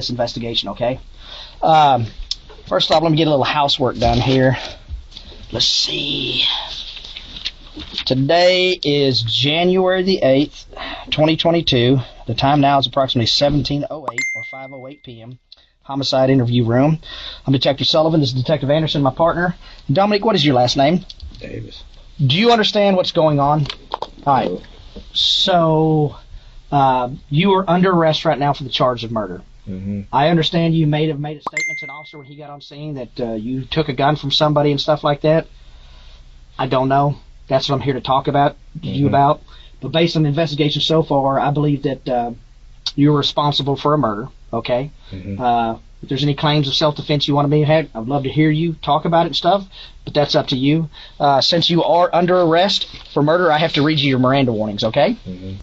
this investigation, okay? First off, let me get a little housework done here. Let's see. Today is January the 8th, 2022. The time now is approximately 17:08 or 5:08 p.m. Homicide interview room. I'm Detective Sullivan. This is Detective Anderson, my partner. Dominic, what is your last name? Davis. Do you understand what's going on? All right. So, you are under arrest right now for the charge of murder. Mm-hmm. I understand you made a statement to an officer when he got on scene that you took a gun from somebody and stuff like that. I don't know. That's what I'm here to talk about you about. But based on the investigation so far, I believe that you're responsible for a murder. Okay. Mm-hmm. If there's any claims of self-defense you want to be had, I'd love to hear you talk about it and stuff. But that's up to you. Since you are under arrest for murder, I have to read you your Miranda warnings. Okay. Mm-hmm.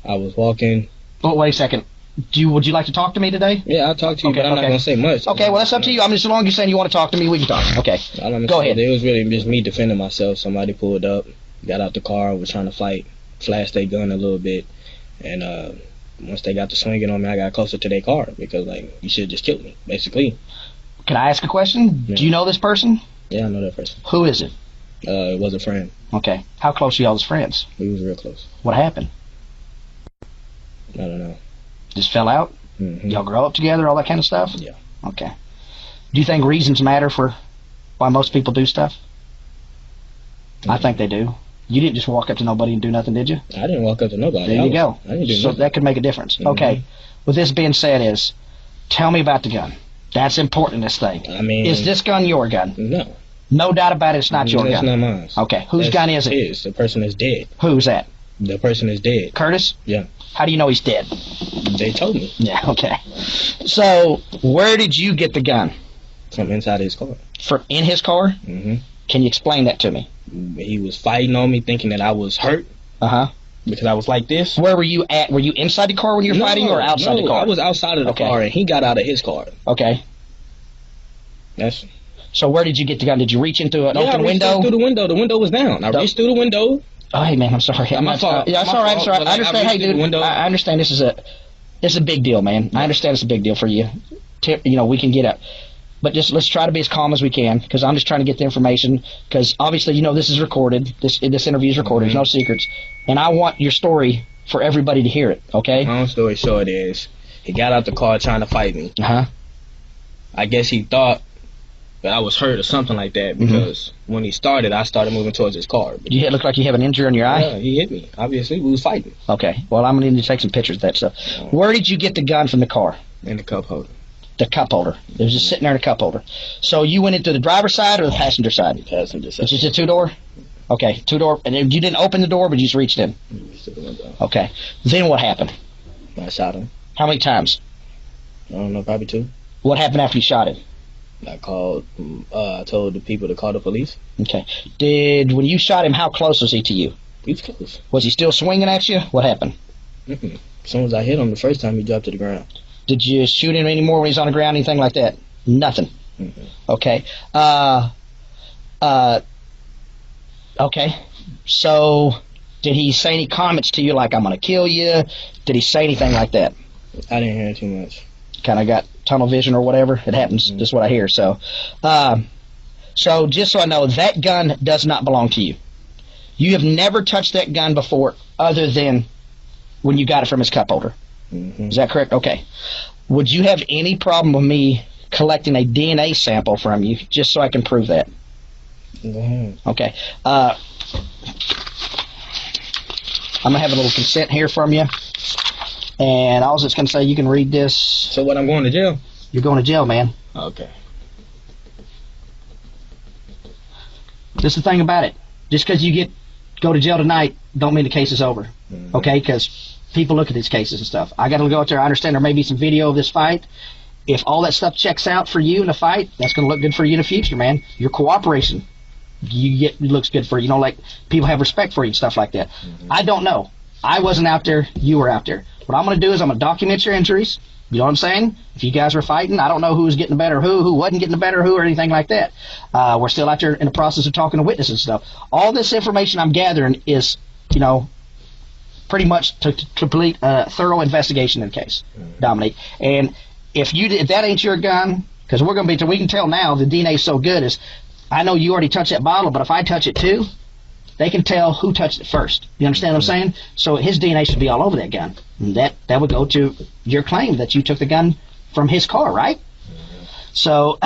I was walking. Oh, wait a second. Would you like to talk to me today? Yeah, I'll talk to you, okay, but I'm not going to say much. Okay, well, that's up to you. I mean, as long as you're saying you want to talk to me, we can talk. Okay, go ahead. It was really just me defending myself. Somebody pulled up, got out the car, was trying to fight, flashed their gun a little bit, and once they got to swinging on me, I got closer to their car because, like, you should have just killed me, basically. Can I ask a question? Yeah. Do you know this person? Yeah, I know that person. Who is it? It was a friend. Okay. How close are y'all as friends? We was real close. What happened? I don't know. Just fell out? Mm-hmm. Y'all grow up together, all that kind of stuff? Yeah. Okay. Do you think reasons matter for why most people do stuff? Mm-hmm. I think they do. You didn't just walk up to nobody and do nothing, did you? I didn't walk up to nobody. There you go. I didn't do so nothing. That could make a difference. Mm-hmm. Okay. With this being said tell me about the gun. That's important in this thing. I mean... Is this gun your gun? No. No doubt about it, it's not your gun. It's not mine. Okay. Whose gun is it? His. The person is dead. Who's that? The person is dead. Curtis? Yeah. How do you know he's dead? They told me. Yeah, okay. So, where did you get the gun? From inside his car. In his car? Mm-hmm. Can you explain that to me? He was fighting on me, thinking that I was hurt. Uh-huh. Because I was like this. Where were you at? Were you inside the car when you were fighting or outside the car? I was outside of the car, and he got out of his car. Okay. So where did you get the gun? Did you reach into an open window? I reached through the window. The window was down. I reached through the window. Oh, hey, man, I'm sorry. My fault. Yeah, it's all right. I understand. Hey, dude, I understand this is a big deal, man. Yeah. I understand it's a big deal for you. We can get up. But just let's try to be as calm as we can, because I'm just trying to get the information, because obviously, this is recorded. This interview is recorded. Mm-hmm. There's no secrets. And I want your story for everybody to hear it, okay? Long story short is, he got out the car trying to fight me. Uh-huh. I guess he thought that I was hurt or something like that, because when he started, I started moving towards his car. You look like you have an injury on your eye? Yeah, he hit me. Obviously, we was fighting. Okay. Well, I'm going to need to take some pictures of that stuff. Where did you get the gun from the car? In the cup holder. The cup holder. It was just sitting there in a cup holder. So you went into the driver's side or the passenger side? Passenger side. It's just a two-door? Okay, two-door. And you didn't open the door, but you just reached in? Okay. Then what happened? I shot him. How many times? I don't know, probably 2. What happened after you shot him? I told the people to call the police. Okay. When you shot him, how close was he to you? He was close. Was he still swinging at you? What happened? Mm-mm. As soon as I hit him the first time, he dropped to the ground. Did you shoot him anymore when he's on the ground, anything like that? Nothing. Mm-hmm. Okay. Okay. So, did he say any comments to you like, I'm going to kill you? Did he say anything like that? I didn't hear too much. Kind of got tunnel vision or whatever. It happens. That's what I hear. So just so I know, that gun does not belong to you. You have never touched that gun before other than when you got it from his cup holder. Mm-hmm. Is that correct? Okay. Would you have any problem with me collecting a DNA sample from you just so I can prove that? Mm-hmm. Okay. I'm going to have a little consent here from you. And I was just going to say, you can read this. So what, I'm going to jail? You're going to jail, man. Okay. This is the thing about it. Just because you go to jail tonight, don't mean the case is over. Mm-hmm. Okay? Because people look at these cases and stuff. I got to go out there. I understand there may be some video of this fight. If all that stuff checks out for you in a fight, that's going to look good for you in the future, man. Your cooperation looks good for you. Like people have respect for you and stuff like that. Mm-hmm. I don't know. I wasn't out there. You were out there. What I'm going to do is I'm going to document your injuries. You know what I'm saying? If you guys were fighting, I don't know who was getting the better who wasn't getting the better who, or anything like that. We're still out there in the process of talking to witnesses and stuff. All this information I'm gathering is, pretty much to complete a thorough investigation in the case, Dominique. And if that ain't your gun, because we can tell now the DNA is so good is, I know you already touched that bottle, but if I touch it too, they can tell who touched it first. You understand what I'm saying? So his DNA should be all over that gun. And that would go to your claim that you took the gun from his car, right? So,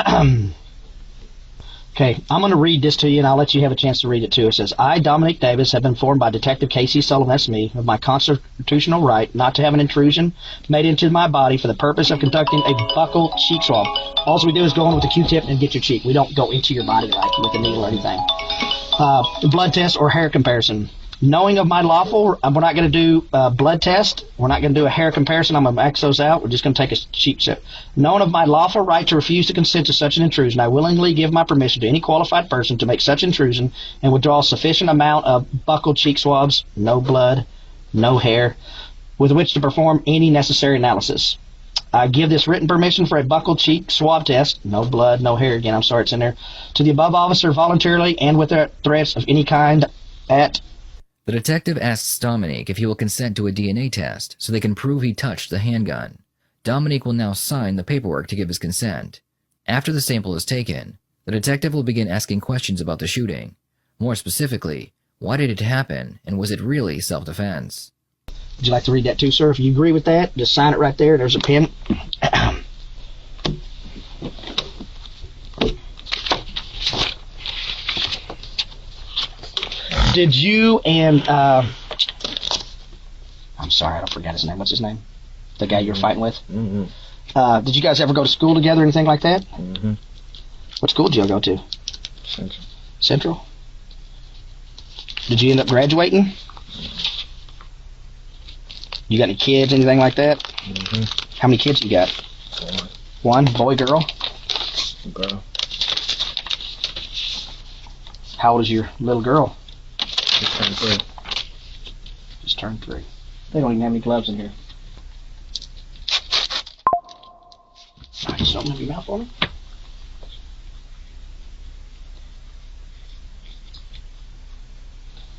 okay, I'm going to read this to you, and I'll let you have a chance to read it too. It says, I, Dominic Davis, have been informed by Detective Casey Sullivan, that's me, of my constitutional right not to have an intrusion made into my body for the purpose of conducting a buccal cheek swab. All we do is go in with a Q-tip and get your cheek. We don't go into your body like with a needle or anything. Blood test or hair comparison. Knowing of my lawful, we're not going to do a blood test. We're not going to do a hair comparison. I'm going to X those out. We're just going to take a cheek sip. Knowing of my lawful right to refuse to consent to such an intrusion, I willingly give my permission to any qualified person to make such intrusion and withdraw a sufficient amount of buccal cheek swabs, no blood, no hair, with which to perform any necessary analysis. I give this written permission for a buccal cheek swab test, no blood, no hair, again, I'm sorry it's in there, to the above officer voluntarily and without threats of any kind at... The detective asks Dominique if he will consent to a DNA test so they can prove he touched the handgun. Dominique will now sign the paperwork to give his consent. After the sample is taken, the detective will begin asking questions about the shooting. More specifically, why did it happen, and was it really self-defense? Would you like to read that too, sir? If you agree with that, just sign it right there. There's a pen. Did you and I'm sorry, I forgot his name. What's his name? The guy you were fighting with? Mm-hmm. Did you guys ever go to school together or anything like that? Mm-hmm. What school did you go to? Central. Central? Did you end up graduating? You got any kids, anything like that? Mm-hmm. How many kids you got? One? Boy, girl? Girl. How old is your little girl? Just turned 3. Just turned 3. They don't even have any gloves in here. Just open up your mouth for me.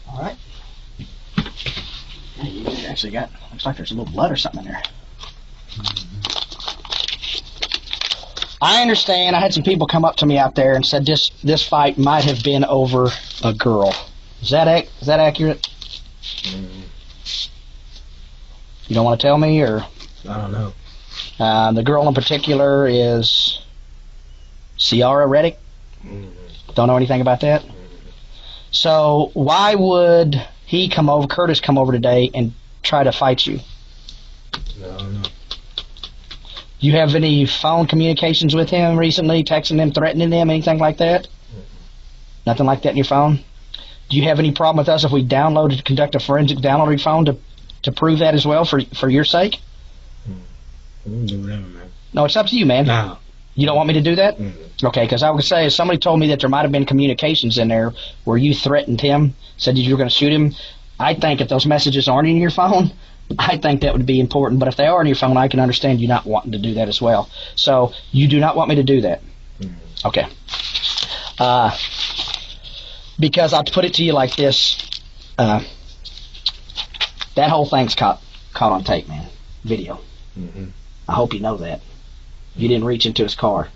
All right. Yeah, you actually got, looks like there's a little blood or something in there. I understand. I had some people come up to me out there and said this fight might have been over a girl. Is that accurate? You don't want to tell me, or? I don't know. The girl in particular is Ciara Reddick. Don't know anything about that. So why would Curtis come over today and try to fight you? I don't know. You have any phone communications with him recently, texting him, threatening him, anything like that? Nothing like that in your phone? Do you have any problem with us if we conduct a forensic download of your phone to prove that as well for your sake? Do whatever, man. No, it's up to you, man. No. You don't want me to do that? Mm-hmm. Okay, because I would say if somebody told me that there might have been communications in there where you threatened him, said that you were going to shoot him, I think if those messages aren't in your phone, I think that would be important. But if they are in your phone, I can understand you not wanting to do that as well. So you do not want me to do that? Mm-hmm. Okay. Because I'll put it to you like this. That whole thing's caught on tape, man. Video. Mm-hmm. I hope you know that. You didn't reach into his car.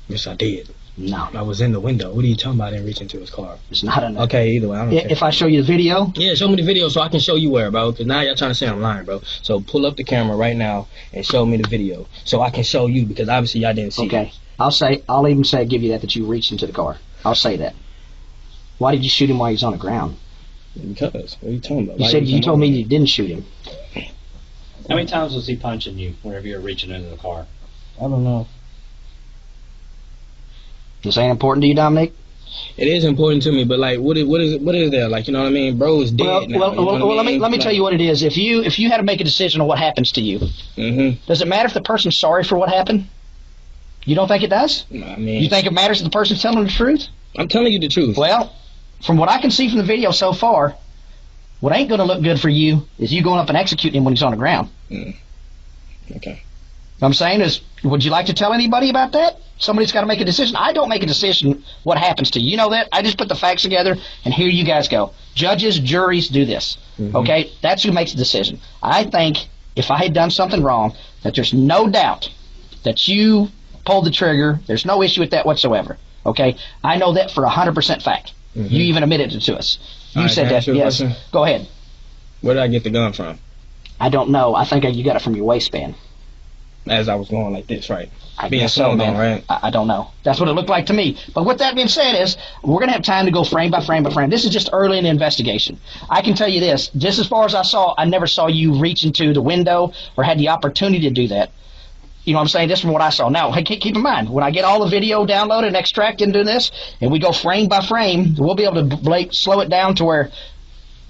Yes, I did. No. I was in the window. What are you talking about? I didn't reach into his car. It's not enough. Okay, either way. I don't care. If I show you the video? Yeah, show me the video so I can show you where, bro. Because now y'all trying to say I'm lying, bro. So pull up the camera right now and show me the video so I can show you, because obviously y'all didn't see it. Okay. I'll even give you that you reached into the car. I'll say that. Why did you shoot him while he was on the ground? Because, what are you talking about? You told me you didn't shoot him. How many times was he punching you whenever you were reaching into the car? I don't know. This ain't important to you, Dominic? It is important to me, but like, what is there? Like, you know what I mean? Bro is dead now. Let me tell you what it is. If you had to make a decision on what happens to you, does it matter if the person's sorry for what happened? You don't think it does? I mean, you think it matters if the person's telling the truth? I'm telling you the truth. Well, from what I can see from the video so far, what ain't going to look good for you is you going up and executing him when he's on the ground. Okay. What I'm saying is, would you like to tell anybody about that? Somebody's got to make a decision. I don't make a decision what happens to you. You know that? I just put the facts together, and here you guys go. Judges, juries do this. Okay? That's who makes the decision. I think if I had done something wrong, that there's no doubt that you pulled the trigger. There's no issue with that whatsoever. Okay, I know that for 100% fact. You even admitted it to us. You said that. Yes. Go ahead. Where did I get the gun from? I don't know. I think you got it from your waistband. As I was going like this, right? I Being guess so, slung man. on, right? I don't know. That's what it looked like to me. But what that being said is, we're going to have time to go frame by frame by frame. This is just early in the investigation. I can tell you this, just as far as I saw, I never saw you reach into the window or had the opportunity to do that. You know what I'm saying? Just from what I saw. Now, hey, keep in mind, when I get all the video downloaded and extracted into this, and we go frame by frame, we'll be able to slow it down to where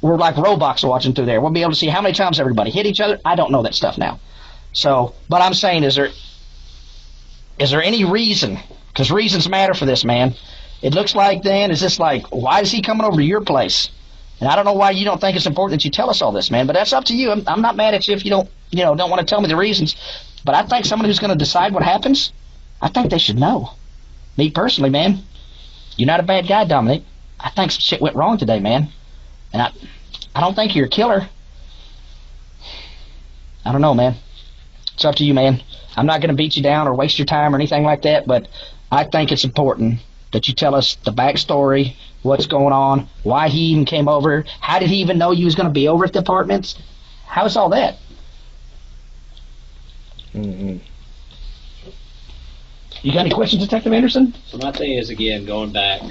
we're like robots watching through there. We'll be able to see how many times everybody hit each other. I don't know that stuff now. So, but I'm saying, is there any reason? Because reasons matter for this, man. It looks like then, is this like, why is he coming over to your place? And I don't know why you don't think it's important that you tell us all this, man. But that's up to you. I'm not mad at you if you don't want to tell me the reasons. But I think somebody who's going to decide what happens, I think they should know. Me personally, man, you're not a bad guy, Dominic. I think some shit went wrong today, man. And I don't think you're a killer. I don't know, man. It's up to you, man. I'm not going to beat you down or waste your time or anything like that, but I think it's important that you tell us the backstory, what's going on, why he even came over, how did he even know you was going to be over at the apartments? How's all that? You got any questions, Detective Anderson? So my thing is, again, going back,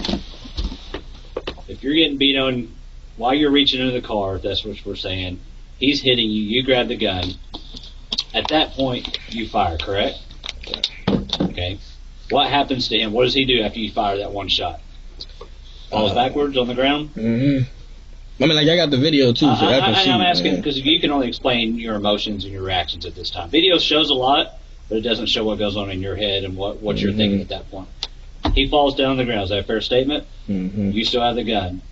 if you're getting beat on while you're reaching into the car, if that's what we're saying, he's hitting you, you grab the gun. At that point, you fire, correct? Okay. What happens to him? What does he do after you fire that one shot? Falls backwards on the ground? I mean, like, I got the video, too, so I can see. I'm asking because you can only explain your emotions and your reactions at this time. Video shows a lot, but it doesn't show what goes on in your head and what you're thinking at that point. He falls down on the ground. Is that a fair statement? You still have the gun.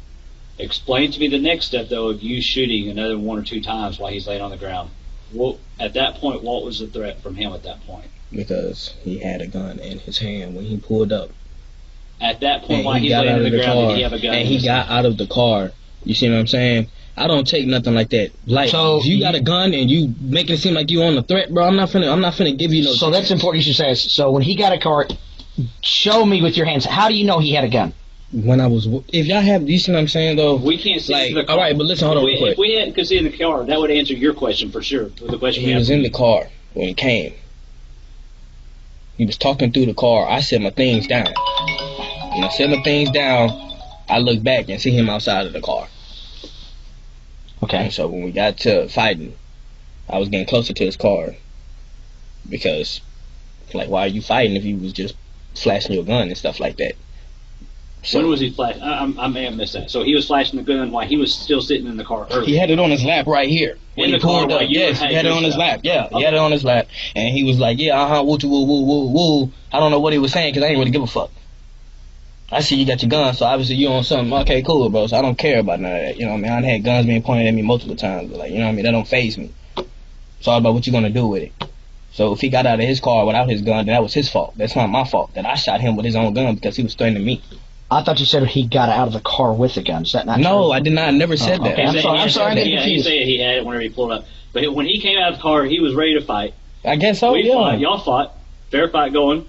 Explain to me the next step, though, of you shooting another 1 or 2 times while he's laying on the ground. Well, at that point, what was the threat from him at that point? Because he had a gun in his hand when he pulled up. At that point, while he's laying on the ground, did he have a gun? And he got out of the car. You see what I'm saying? I don't take nothing like that. Like, so if you got a gun and you making it seem like you on the threat, bro, I'm not finna give you no. So that's important. You should say. So when he got a car, show me with your hands. How do you know he had a gun? When I was, if y'all have, you see what I'm saying though? We can't see like, the car. All right, but listen, hold on real quick. If we could see in the car, that would answer your question for sure. The question he was in the car when he came. He was talking through the car. I set my things down. When I set my things down, I look back and see him outside of the car. Okay. And so when we got to fighting, I was getting closer to his car because, like, why are you fighting if you was just flashing your gun and stuff like that? So, when was he flashing? I may have missed that. So he was flashing the gun while he was still sitting in the car earlier. He had it on his lap right here. When in he the car, pulled up, yes, he had it on his lap. Yeah, he had it on his lap. And he was like, yeah, woo, woo, woo, woo, woo. I don't know what he was saying because I ain't really give a fuck. I see you got your gun, so obviously you on something. Okay, cool, bro. So I don't care about none of that. You know what I mean? I had guns being pointed at me multiple times, but like, you know what I mean? That don't faze me. It's all about what you gonna do with it. So if he got out of his car without his gun, then that was his fault. That's not my fault. That I shot him with his own gun because he was threatening me. I thought you said he got out of the car with the gun. Is that not true? No, I did not. I never said that. Okay, I'm sorry. I'm getting confused. He said he had it whenever he pulled up. But when he came out of the car, he was ready to fight. I guess so, we fought. Y'all fought. Fair fight going.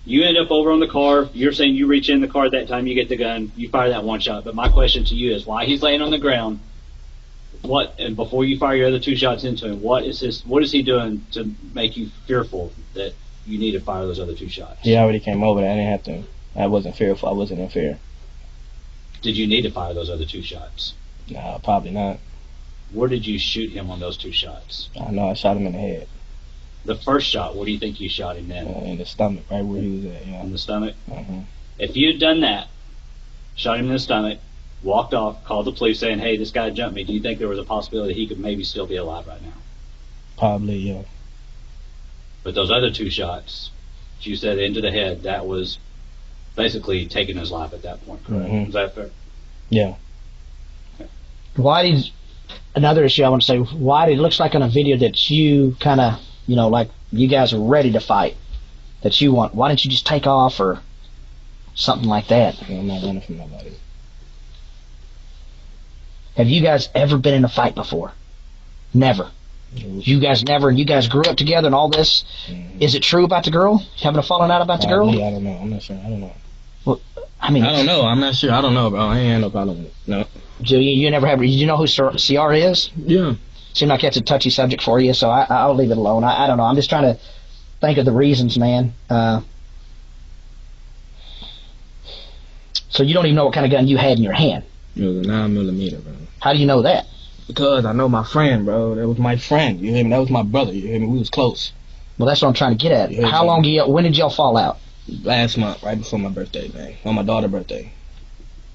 You end up over on the car. You're saying you reach in the car at that time, you get the gun, you fire that one shot. But my question to you is, while he's laying on the ground, and before you fire your other 2 shots into him, what is he doing to make you fearful that you need to fire those other 2 shots? He already came over there. I didn't have to. I wasn't fearful. I wasn't in fear. Did you need to fire those other 2 shots? Nah, probably not. Where did you shoot him on those 2 shots? I know I shot him in the head. The first shot, where do you think you shot him then? In the stomach, right where he was at. Yeah. In the stomach? Uh-huh. If you had done that, shot him in the stomach, walked off, called the police saying, hey, this guy jumped me, do you think there was a possibility he could maybe still be alive right now? Probably, yeah. But those other 2 shots, you said into the head, that was basically taking his life at that point, correct? Is that fair? Yeah. Okay. Another issue I want to say, it looks like on a video that you kind of, like you guys are ready to fight, that you want. Why didn't you just take off or something like that? I'm not running from nobody. Have you guys ever been in a fight before? Never. You guys grew up together and all this. Is it true about the girl? Having a falling out about the girl? I don't know. I'm not sure. I don't know. Well, I mean, I don't know. I'm not sure. I don't know, bro. I ain't had no problem with it. No. You never have. You know who CR is? Yeah. Seemed like that's a touchy subject for you, so I'll leave it alone. I don't know. I'm just trying to think of the reasons, man. So you don't even know what kind of gun you had in your hand. It was a 9mm, bro. How do you know that? Because I know my friend, bro. That was my friend. You hear me? That was my brother. You hear me? We was close. Well, that's what I'm trying to get at. Yeah, How long when did y'all fall out? Last month, right before my birthday, man. On my daughter's birthday.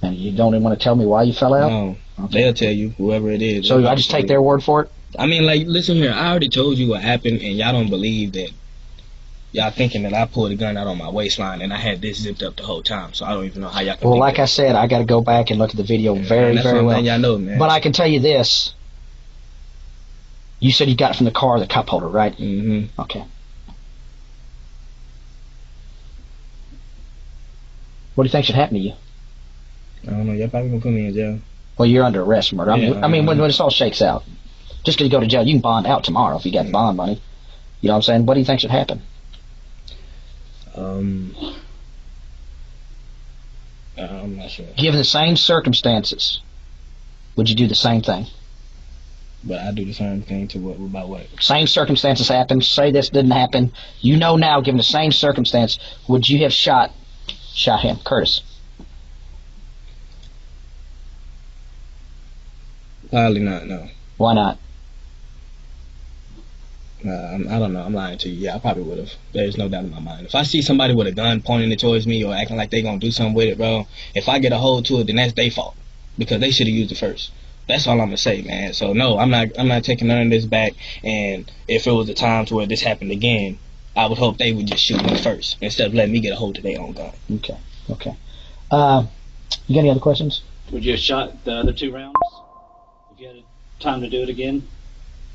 And you don't even want to tell me why you fell out? No. Okay. They'll tell you, whoever it is. So I just take their word for it? I mean, like, listen here. I already told you what happened, and y'all don't believe that. Y'all thinking that I pulled a gun out on my waistline, and I had this zipped up the whole time, so I don't even know how y'all can. Well, like I said, I got to go back and look at the video very well. Y'all know, man. But I can tell you this. You said you got it from the car, the cup holder, right? Mm-hmm. Okay. What do you think should happen to you? I don't know. Y'all probably gonna put me in jail. Well, you're under arrest for murder. I mean, when this all shakes out, just because you go to jail, you can bond out tomorrow if you got bond money. You know what I'm saying? What do you think should happen? I'm not sure. Given the same circumstances, would you do the same thing? But I do the same thing to what about what? Same circumstances happen. Say this didn't happen. You know now, given the same circumstance, would you have shot him, Curtis? Probably not. No. Why not? I don't know. I'm lying to you. Yeah, I probably would have. There's no doubt in my mind. If I see somebody with a gun pointing it towards me or acting like they gonna do something with it, bro, if I get a hold to it, then that's their fault because they should have used it first. That's all I'm gonna say, man. So no, I'm not taking none of this back. And if it was a time to where this happened again, I would hope they would just shoot me first instead of letting me get a hold of their own gun. Okay. You got any other questions? Would you have shot the other 2 rounds if you had time to do it again?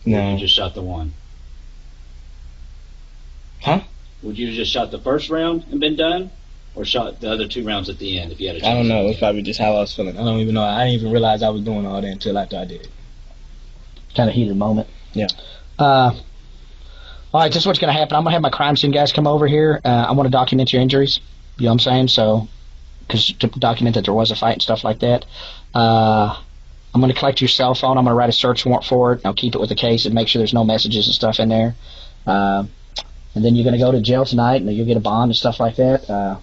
No. Or you just shot the one? Huh? Would you have just shot the first round and been done? Or shot the other 2 rounds at the end if you had a chance? I don't know. It's probably just how I was feeling. I don't even know. I didn't even realize I was doing all that until after I did it. Kind of heated moment. Yeah. All right, this is what's going to happen. I'm going to have my crime scene guys come over here. I want to document your injuries. You know what I'm saying? So, because to document that there was a fight and stuff like that. I'm going to collect your cell phone. I'm going to write a search warrant for it. I'll keep it with the case and make sure there's no messages and stuff in there. And then you're going to go to jail tonight, and you'll get a bond and stuff like that.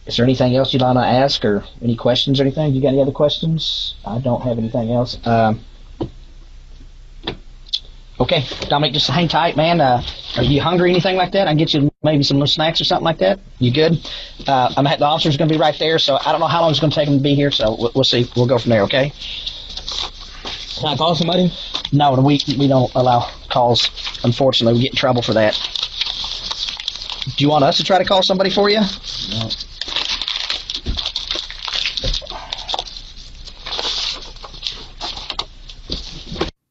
Is there anything else you'd want to ask, or any questions or anything? You got any other questions? I don't have anything else. Okay, Dominic, just hang tight, man. Are you hungry, anything like that? I can get you maybe some little snacks or something like that. You good? The officer's going to be right there, so I don't know how long it's going to take him to be here, so we'll see. We'll go from there, okay? Can I call somebody? No, we don't allow calls. Unfortunately, we get in trouble for that. Do you want us to try to call somebody for you? No.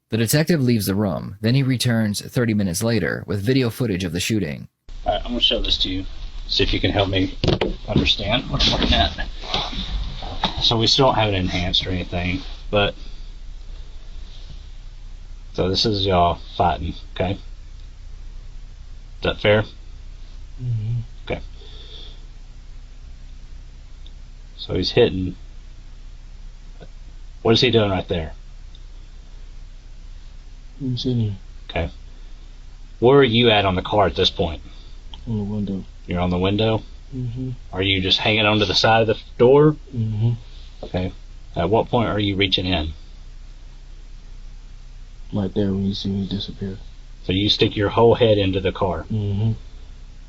The detective leaves the room, then he returns 30 minutes later with video footage of the shooting. Alright, I'm going to show this to you. See if you can help me understand what I'm looking at. So we still don't have it enhanced or anything, but... So this is y'all fighting, okay? Is that fair? Mm-hmm. Okay. So he's hitting. What is he doing right there? I'm sitting here. Okay. Where are you at on the car at this point? On the window. You're on the window? Mm-hmm. Are you just hanging onto the side of the door? Mm-hmm. Okay. At what point are you reaching in? Right there when you see me disappear. So you stick your whole head into the car. Mm-hmm.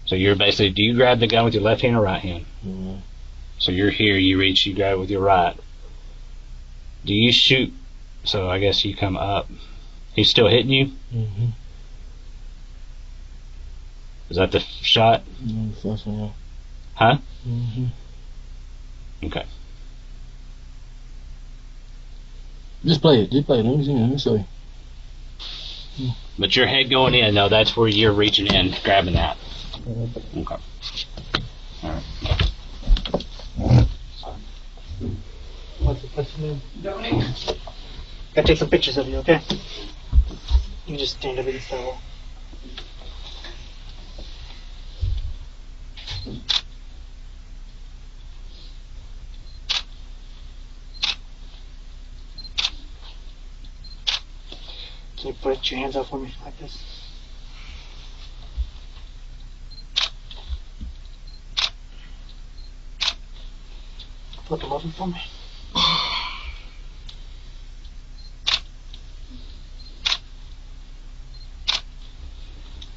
So you're basically, do you grab the gun with your left hand or right hand? Mm-hmm. So you're here, you reach, you grab it with your right. Do you shoot? So I guess you come up. He's still hitting you? Mm-hmm. Is that the shot? No, first one. Huh? Mm-hmm. Okay. Just play it. Let me see. Let me show you. But your head going in, though, that's where you're reaching in, grabbing that. Okay. Alright. What's your name? Dominic. Gotta take some pictures of you, okay? You can just stand up against that wall. Can you put your hands up for me like this? Flip them over for me.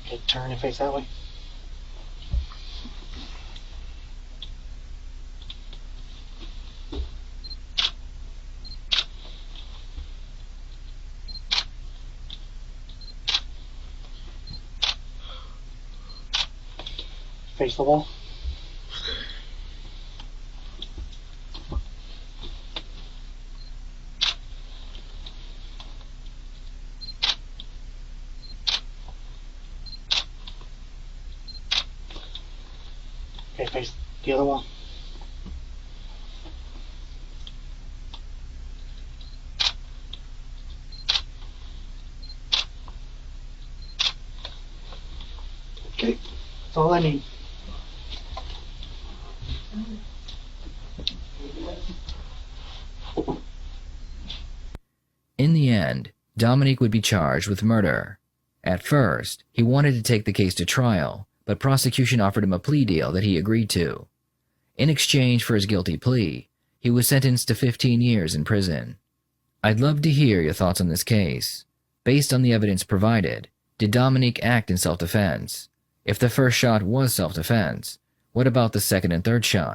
Okay, turn and face that way. Face the wall. Okay, face the other wall. Okay, that's all I need. In the end, Dominique would be charged with murder. At first, he wanted to take the case to trial, but prosecution offered him a plea deal that he agreed to. In exchange for his guilty plea, he was sentenced to 15 years in prison. I'd love to hear your thoughts on this case. Based on the evidence provided, did Dominique act in self-defense? If the first shot was self-defense, what about the second and third shot?